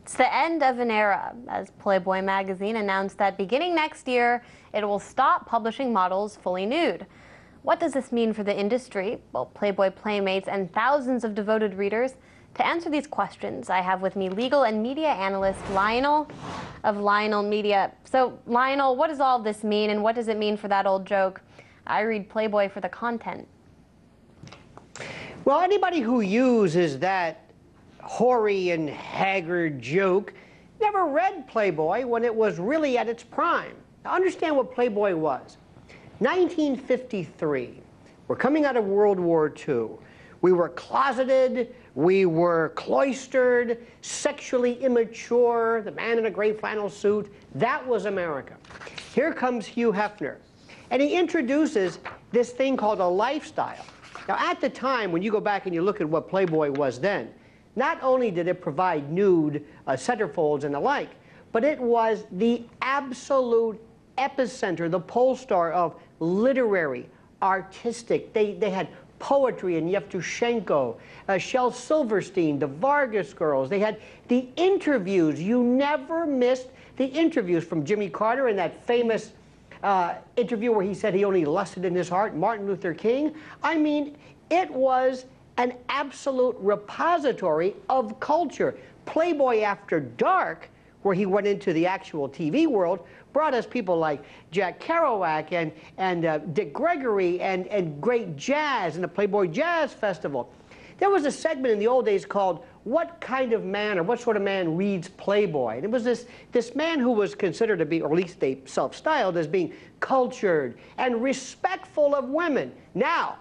It's the end of an era, as Playboy magazine announced that beginning next year, it will stop publishing models fully nude. What does this mean for the industry? Well, Playboy playmates and thousands of devoted readers. To answer these questions, I have with me legal and media analyst Lionel of Lionel Media. So, Lionel, what does all this mean, and what does it mean for that old joke, I read Playboy for the content? Well, anybody who uses that hoary and haggard joke never read Playboy when it was really at its prime. Now, understand what Playboy was. 1953. We're coming out of World War II. We were closeted, we were cloistered, sexually immature, the man in a gray flannel suit. That was America. Here comes Hugh Hefner, and he introduces this thing called a lifestyle. Now, at the time, when you go back and you look at what Playboy was then, not only did it provide nude centerfolds and the like, but it was the absolute epicenter, the pole star of literary, artistic. They had poetry and Yevtushenko, Shel Silverstein, the Vargas girls. They had the interviews. You never missed the interviews from Jimmy Carter in that famous interview where he said he only lusted in his heart, Martin Luther King. I mean, it was an absolute repository of culture. Playboy After Dark, where he went into the actual TV world, brought us people like Jack Kerouac and Dick Gregory and great jazz and the Playboy Jazz Festival. There was a segment in the old days called What Kind of Man, or What Sort of Man Reads Playboy? And it was this man who was considered to be, or at least they self-styled as being cultured and respectful of women. Now,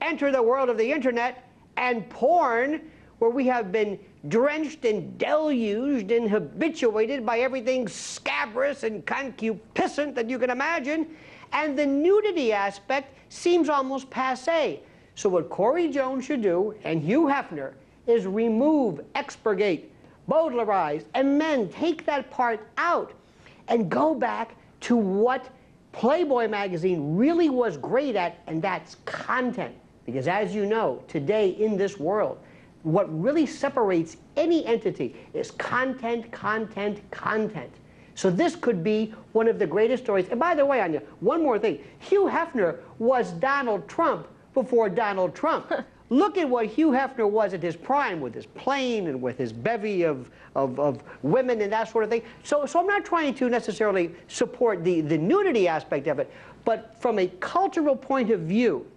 enter the world of the internet and porn, where we have been drenched and deluged and habituated by everything scabrous and concupiscent that you can imagine, and the nudity aspect seems almost passé. So what Corey Jones should do, and Hugh Hefner, is remove, expurgate, Baudelarize, and then take that part out and go back to what Playboy magazine really was great at, and that's content. Because as you know, today in this world, what really separates any entity is content, content, content. So this could be one of the greatest stories. And by the way, Anya, one more thing. Hugh Hefner was Donald Trump before Donald Trump. Look at what Hugh Hefner was at his prime, with his plane and with his bevy of women and that sort of thing. So I'm not trying to necessarily support the nudity aspect of it, but from a cultural point of view,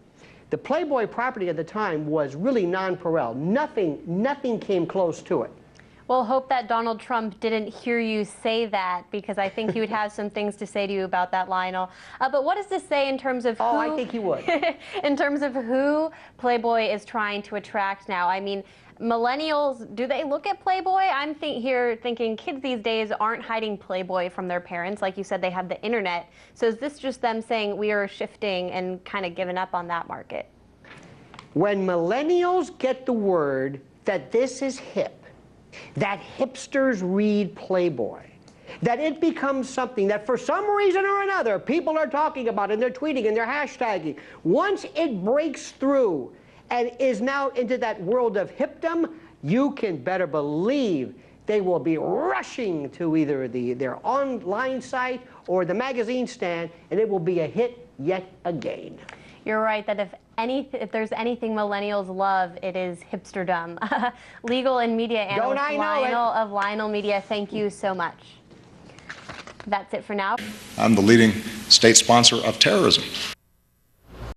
the Playboy property at the time was really nonpareil. Nothing came close to it. Well, hope that Donald Trump didn't hear you say that, because I think he would have some things to say to you about that, Lionel. But what does this say in terms of who... Oh, I think he would. In terms of who Playboy is trying to attract now? I mean, millennials, do they look at Playboy? I'm thinking kids these days aren't hiding Playboy from their parents. Like you said, they have the internet. So is this just them saying we are shifting and kind of giving up on that market? When millennials get the word that this is hip, that hipsters read Playboy, that it becomes something that for some reason or another people are talking about and they're tweeting and they're hashtagging, once it breaks through and is now into that world of hipdom, you can better believe they will be rushing to either their online site or the magazine stand, and it will be a hit yet again. You're right that if there's anything millennials love, it is hipsterdom. Legal and media analyst Lionel of Lionel Media, thank you so much. That's it for now. I'm the leading state sponsor of terrorism.